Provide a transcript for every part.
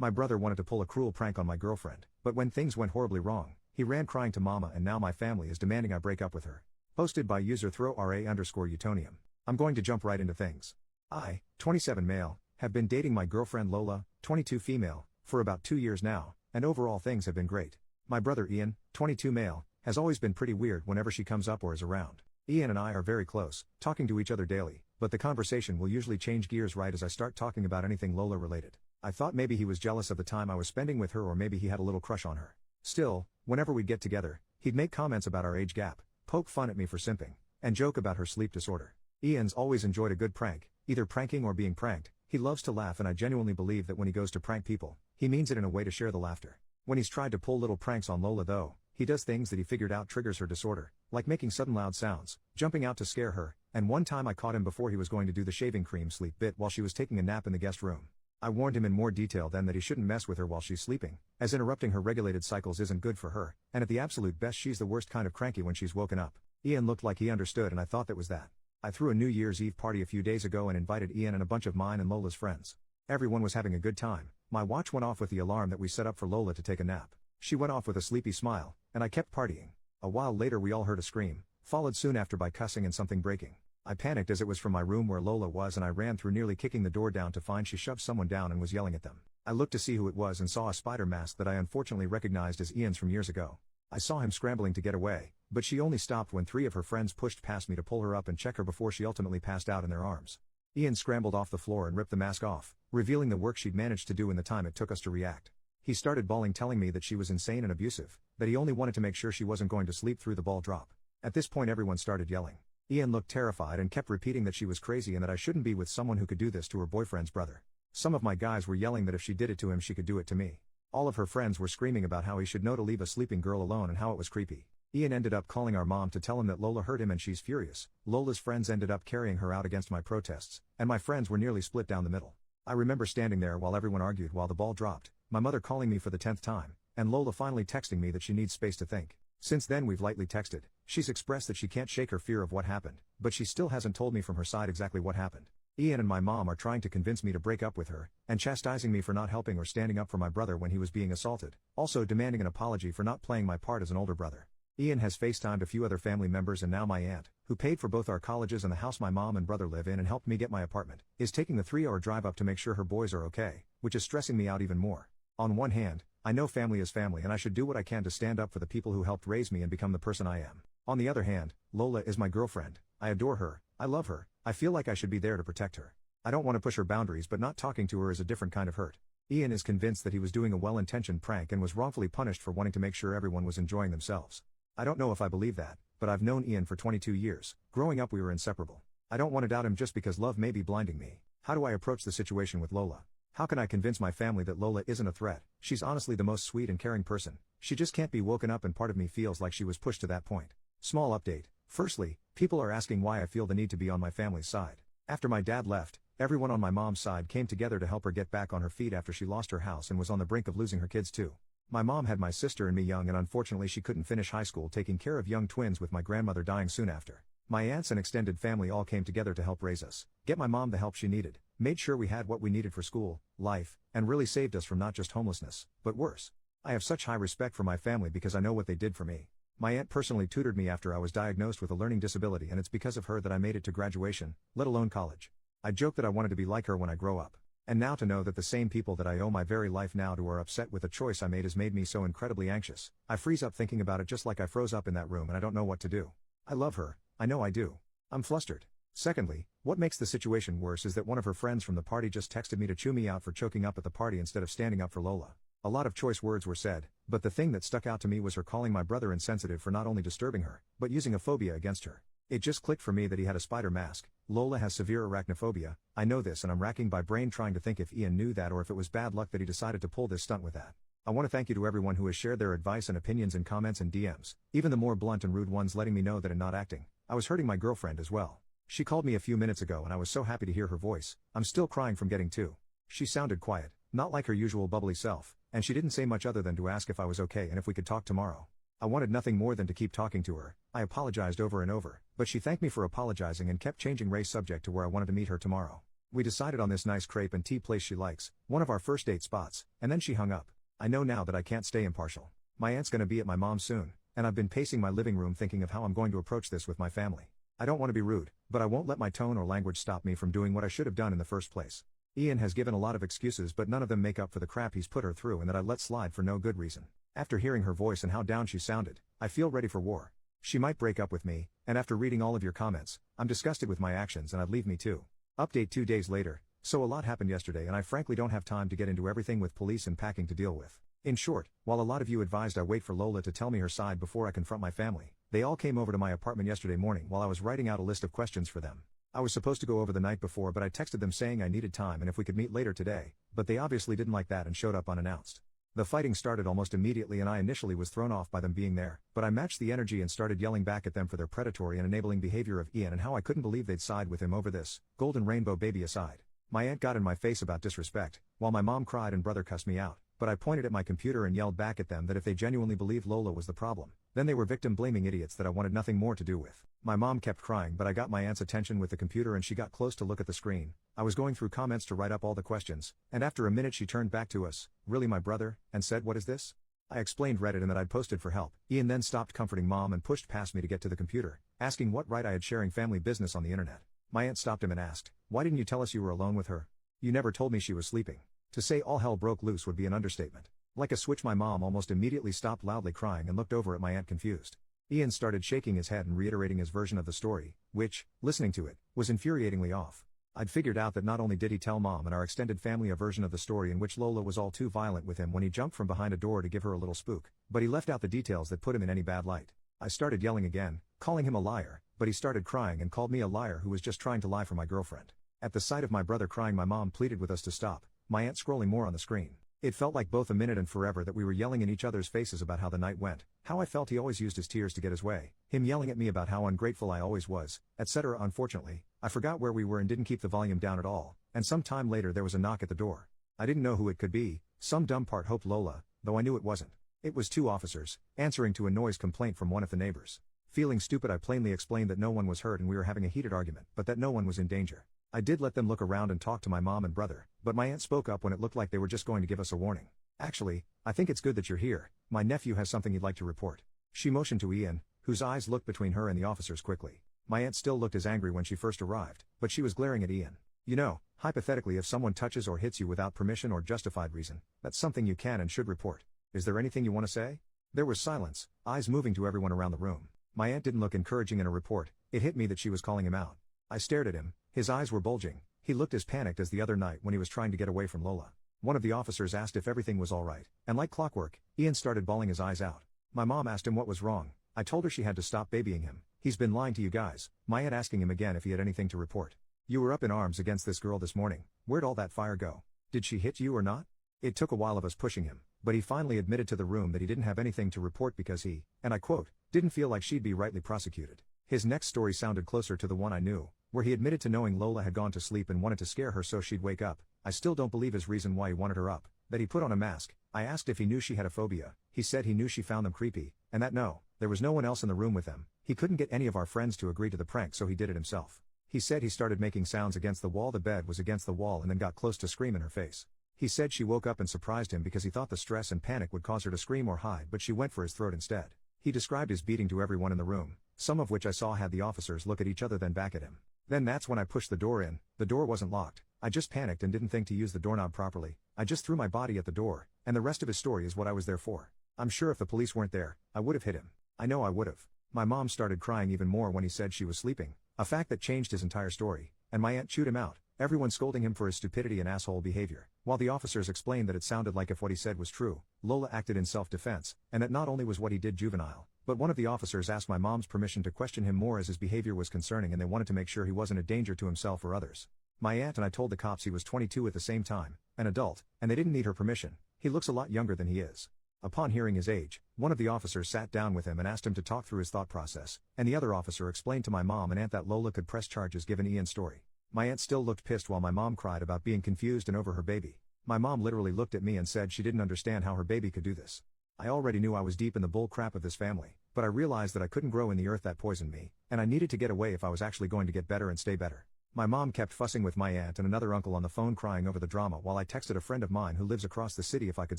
My brother wanted to pull a cruel prank on my girlfriend, but when things went horribly wrong, he ran crying to mama and now my family is demanding I break up with her. Posted by user throwra_Utonium. I'm going to jump right into things. I, 27 male, have been dating my girlfriend Lola, 22 female, for about 2 years now, and overall things have been great. My brother Ian, 22 male, has always been pretty weird whenever she comes up or is around. Ian and I are very close, talking to each other daily, but the conversation will usually change gears right as I start talking about anything Lola related. I thought maybe he was jealous of the time I was spending with her or maybe he had a little crush on her. Still, whenever we'd get together, he'd make comments about our age gap, poke fun at me for simping, and joke about her sleep disorder. Ian's always enjoyed a good prank, either pranking or being pranked. He loves to laugh and I genuinely believe that when he goes to prank people, he means it in a way to share the laughter. When he's tried to pull little pranks on Lola though, he does things that he figured out triggers her disorder, like making sudden loud sounds, jumping out to scare her, and one time I caught him before he was going to do the shaving cream sleep bit while she was taking a nap in the guest room. I warned him in more detail then that he shouldn't mess with her while she's sleeping, as interrupting her regulated cycles isn't good for her, and at the absolute best she's the worst kind of cranky when she's woken up. Ian looked like he understood and I thought that was that. I threw a New Year's Eve party a few days ago and invited Ian and a bunch of mine and Lola's friends. Everyone was having a good time. My watch went off with the alarm that we set up for Lola to take a nap. She went off with a sleepy smile, and I kept partying. A while later we all heard a scream, followed soon after by cussing and something breaking. I panicked as it was from my room where Lola was and I ran through nearly kicking the door down to find she shoved someone down and was yelling at them. I looked to see who it was and saw a spider mask that I unfortunately recognized as Ian's from years ago. I saw him scrambling to get away, but she only stopped when 3 of her friends pushed past me to pull her up and check her before she ultimately passed out in their arms. Ian scrambled off the floor and ripped the mask off, revealing the work she'd managed to do in the time it took us to react. He started bawling telling me that she was insane and abusive, that he only wanted to make sure she wasn't going to sleep through the ball drop. At this point everyone started yelling. Ian looked terrified and kept repeating that she was crazy and that I shouldn't be with someone who could do this to her boyfriend's brother. Some of my guys were yelling that if she did it to him she could do it to me. All of her friends were screaming about how he should know to leave a sleeping girl alone and how it was creepy. Ian ended up calling our mom to tell him that Lola hurt him and she's furious. Lola's friends ended up carrying her out against my protests, and my friends were nearly split down the middle. I remember standing there while everyone argued while the ball dropped, my mother calling me for the 10th time, and Lola finally texting me that she needs space to think. Since then we've lightly texted. She's expressed that she can't shake her fear of what happened, but she still hasn't told me from her side exactly what happened. Ian and my mom are trying to convince me to break up with her, and chastising me for not helping or standing up for my brother when he was being assaulted, also demanding an apology for not playing my part as an older brother. Ian has FaceTimed a few other family members and now my aunt, who paid for both our colleges and the house my mom and brother live in and helped me get my apartment, is taking the 3-hour drive up to make sure her boys are okay, which is stressing me out even more. On one hand, I know family is family and I should do what I can to stand up for the people who helped raise me and become the person I am. On the other hand, Lola is my girlfriend, I adore her, I love her, I feel like I should be there to protect her. I don't want to push her boundaries but not talking to her is a different kind of hurt. Ian is convinced that he was doing a well-intentioned prank and was wrongfully punished for wanting to make sure everyone was enjoying themselves. I don't know if I believe that, but I've known Ian for 22 years, growing up we were inseparable. I don't want to doubt him just because love may be blinding me. How do I approach the situation with Lola? How can I convince my family that Lola isn't a threat? She's honestly the most sweet and caring person. She just can't be woken up and part of me feels like she was pushed to that point. Small update. Firstly, people are asking why I feel the need to be on my family's side. After my dad left, everyone on my mom's side came together to help her get back on her feet after she lost her house and was on the brink of losing her kids too. My mom had my sister and me young and unfortunately she couldn't finish high school taking care of young twins with my grandmother dying soon after. My aunts and extended family all came together to help raise us, get my mom the help she needed, made sure we had what we needed for school, life, and really saved us from not just homelessness, but worse. I have such high respect for my family because I know what they did for me. My aunt personally tutored me after I was diagnosed with a learning disability and it's because of her that I made it to graduation, let alone college. I joke that I wanted to be like her when I grow up. And now to know that the same people that I owe my very life now to are upset with the choice I made has made me so incredibly anxious. I freeze up thinking about it just like I froze up in that room and I don't know what to do. I love her, I know I do. I'm flustered. Secondly, what makes the situation worse is that one of her friends from the party just texted me to chew me out for choking up at the party instead of standing up for Lola. A lot of choice words were said, but the thing that stuck out to me was her calling my brother insensitive for not only disturbing her, but using a phobia against her. It just clicked for me that he had a spider mask. Lola has severe arachnophobia, I know this and I'm racking my brain trying to think if Ian knew that or if it was bad luck that he decided to pull this stunt with that. I want to thank you to everyone who has shared their advice and opinions in comments and DMs, even the more blunt and rude ones letting me know that in not acting, I was hurting my girlfriend as well. She called me a few minutes ago and I was so happy to hear her voice. I'm still crying from getting to. She sounded quiet, not like her usual bubbly self, and she didn't say much other than to ask if I was okay and if we could talk tomorrow. I wanted nothing more than to keep talking to her. I apologized over and over, but she thanked me for apologizing and kept changing Ray's subject to where I wanted to meet her tomorrow. We decided on this nice crepe and tea place she likes, one of our first date spots, and then she hung up. I know now that I can't stay impartial. My aunt's gonna be at my mom's soon, and I've been pacing my living room thinking of how I'm going to approach this with my family. I don't want to be rude, but I won't let my tone or language stop me from doing what I should have done in the first place. Ian has given a lot of excuses, but none of them make up for the crap he's put her through and that I let slide for no good reason. After hearing her voice and how down she sounded, I feel ready for war. She might break up with me, and after reading all of your comments, I'm disgusted with my actions and I'd leave me too. Update 2 days later, so a lot happened yesterday and I frankly don't have time to get into everything with police and packing to deal with. In short, while a lot of you advised I wait for Lola to tell me her side before I confront my family, they all came over to my apartment yesterday morning while I was writing out a list of questions for them. I was supposed to go over the night before, but I texted them saying I needed time and if we could meet later today, but they obviously didn't like that and showed up unannounced. The fighting started almost immediately and I initially was thrown off by them being there, but I matched the energy and started yelling back at them for their predatory and enabling behavior of Ian and how I couldn't believe they'd side with him over this, golden rainbow baby aside. My aunt got in my face about disrespect, while my mom cried and brother cussed me out, but I pointed at my computer and yelled back at them that if they genuinely believed Lola was the problem, then they were victim-blaming idiots that I wanted nothing more to do with. My mom kept crying, but I got my aunt's attention with the computer and she got close to look at the screen. I was going through comments to write up all the questions, and after a minute she turned back to us, "Really, my brother?" and said, "What is this?" I explained Reddit and that I'd posted for help. Ian then stopped comforting mom and pushed past me to get to the computer, asking what right I had sharing family business on the internet. My aunt stopped him and asked, "Why didn't you tell us you were alone with her? You never told me she was sleeping." To say all hell broke loose would be an understatement. Like a switch, my mom almost immediately stopped loudly crying and looked over at my aunt confused. Ian started shaking his head and reiterating his version of the story, which, listening to it, was infuriatingly off. I'd figured out that not only did he tell mom and our extended family a version of the story in which Lola was all too violent with him when he jumped from behind a door to give her a little spook, but he left out the details that put him in any bad light. I started yelling again, calling him a liar, but he started crying and called me a liar who was just trying to lie for my girlfriend. At the sight of my brother crying, my mom pleaded with us to stop, my aunt scrolling more on the screen. It felt like both a minute and forever that we were yelling in each other's faces about how the night went, how I felt he always used his tears to get his way, him yelling at me about how ungrateful I always was, etc. Unfortunately, I forgot where we were and didn't keep the volume down at all, and some time later there was a knock at the door. I didn't know who it could be, some dumb part hoped Lola, though I knew it wasn't. It was 2 officers, answering to a noise complaint from one of the neighbors. Feeling stupid, I plainly explained that no one was hurt and we were having a heated argument, but that no one was in danger. I did let them look around and talk to my mom and brother, but my aunt spoke up when it looked like they were just going to give us a warning. "Actually, I think it's good that you're here, my nephew has something he'd like to report." She motioned to Ian, whose eyes looked between her and the officers quickly. My aunt still looked as angry when she first arrived, but she was glaring at Ian. "You know, hypothetically, if someone touches or hits you without permission or justified reason, that's something you can and should report. Is there anything you want to say?" There was silence, eyes moving to everyone around the room. My aunt didn't look encouraging in a report. It hit me that she was calling him out. I stared at him, his eyes were bulging. He looked as panicked as the other night when he was trying to get away from Lola. One of the officers asked if everything was all right, and like clockwork, Ian started bawling his eyes out. My mom asked him what was wrong. I told her she had to stop babying him. "He's been lying to you guys." My aunt asking him again if he had anything to report. "You were up in arms against this girl this morning. Where'd all that fire go? Did she hit you or not?" It took a while of us pushing him, but he finally admitted to the room that he didn't have anything to report because he, and I quote, "didn't feel like she'd be rightly prosecuted." His next story sounded closer to the one I knew, where he admitted to knowing Lola had gone to sleep and wanted to scare her so she'd wake up. I still don't believe his reason why he wanted her up, that he put on a mask. I asked if he knew she had a phobia. He said he knew she found them creepy, and that no, there was no one else in the room with them. He couldn't get any of our friends to agree to the prank, so he did it himself. He said he started making sounds against the wall, the bed was against the wall, and then got close to scream in her face. He said she woke up and surprised him because he thought the stress and panic would cause her to scream or hide, but she went for his throat instead. He described his beating to everyone in the room, some of which I saw had the officers look at each other then back at him. Then that's when I pushed the door in. The door wasn't locked. I just panicked and didn't think to use the doorknob properly. I just threw my body at the door, and the rest of his story is what I was there for. I'm sure if the police weren't there, I would have hit him. I know I would have. My mom started crying even more when he said she was sleeping, a fact that changed his entire story, and my aunt chewed him out, everyone scolding him for his stupidity and asshole behavior, while the officers explained that it sounded like if what he said was true, Lola acted in self-defense, and that not only was what he did juvenile, but one of the officers asked my mom's permission to question him more as his behavior was concerning and they wanted to make sure he wasn't a danger to himself or others. My aunt and I told the cops he was 22 at the same time, an adult, and they didn't need her permission. He looks a lot younger than he is. Upon hearing his age, one of the officers sat down with him and asked him to talk through his thought process, and the other officer explained to my mom and aunt that Lola could press charges given Ian's story. My aunt still looked pissed while my mom cried about being confused and over her baby. My mom literally looked at me and said she didn't understand how her baby could do this. I already knew I was deep in the bull crap of this family, but I realized that I couldn't grow in the earth that poisoned me, and I needed to get away if I was actually going to get better and stay better. My mom kept fussing with my aunt and another uncle on the phone crying over the drama while I texted a friend of mine who lives across the city if I could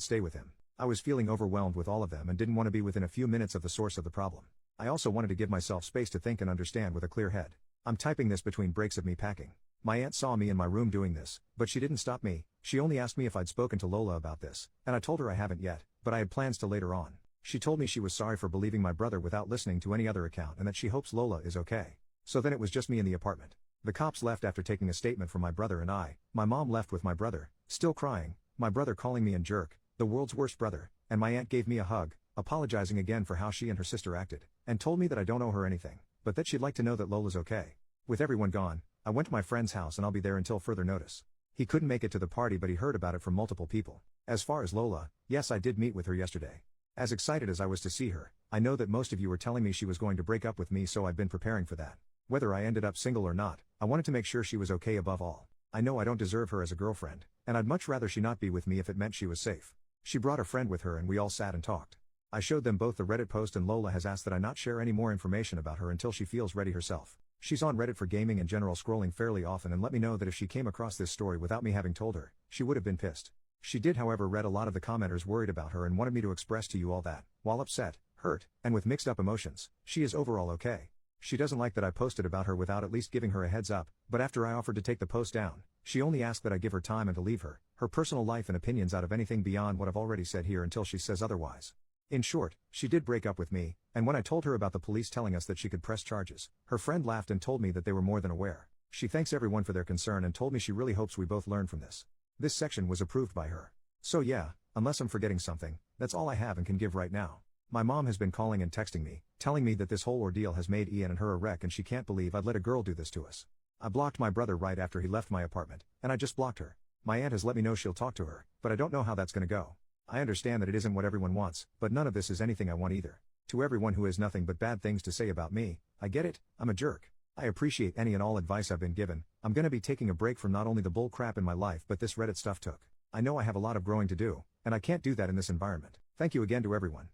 stay with him. I was feeling overwhelmed with all of them and didn't want to be within a few minutes of the source of the problem. I also wanted to give myself space to think and understand with a clear head. I'm typing this between breaks of me packing. My aunt saw me in my room doing this, but she didn't stop me. She only asked me if I'd spoken to Lola about this, and I told her I haven't yet, but I had plans to later on. She told me she was sorry for believing my brother without listening to any other account and that she hopes Lola is okay. So then it was just me in the apartment. The cops left after taking a statement from my brother and I. My mom left with my brother, still crying, my brother calling me a jerk, the world's worst brother, and my aunt gave me a hug, apologizing again for how she and her sister acted, and told me that I don't owe her anything, but that she'd like to know that Lola's okay. With everyone gone, I went to my friend's house and I'll be there until further notice. He couldn't make it to the party but he heard about it from multiple people. As far as Lola, yes, I did meet with her yesterday. As excited as I was to see her, I know that most of you were telling me she was going to break up with me, so I've been preparing for that. Whether I ended up single or not, I wanted to make sure she was okay above all. I know I don't deserve her as a girlfriend, and I'd much rather she not be with me if it meant she was safe. She brought a friend with her and we all sat and talked. I showed them both the Reddit post and Lola has asked that I not share any more information about her until she feels ready herself. She's on Reddit for gaming and general scrolling fairly often and let me know that if she came across this story without me having told her, she would have been pissed. She did however read a lot of the commenters worried about her and wanted me to express to you all that, while upset, hurt, and with mixed up emotions, she is overall okay. She doesn't like that I posted about her without at least giving her a heads up, but after I offered to take the post down, she only asked that I give her time and to leave her personal life and opinions out of anything beyond what I've already said here until she says otherwise. In short, she did break up with me, and when I told her about the police telling us that she could press charges, her friend laughed and told me that they were more than aware. She thanks everyone for their concern and told me she really hopes we both learn from this. This section was approved by her. So yeah, unless I'm forgetting something, that's all I have and can give right now. My mom has been calling and texting me, telling me that this whole ordeal has made Ian and her a wreck and she can't believe I'd let a girl do this to us. I blocked my brother right after he left my apartment, and I just blocked her. My aunt has let me know she'll talk to her, but I don't know how that's gonna go. I understand that it isn't what everyone wants, but none of this is anything I want either. To everyone who has nothing but bad things to say about me, I get it, I'm a jerk. I appreciate any and all advice I've been given. I'm gonna be taking a break from not only the bull crap in my life but this Reddit stuff took. I know I have a lot of growing to do, and I can't do that in this environment. Thank you again to everyone.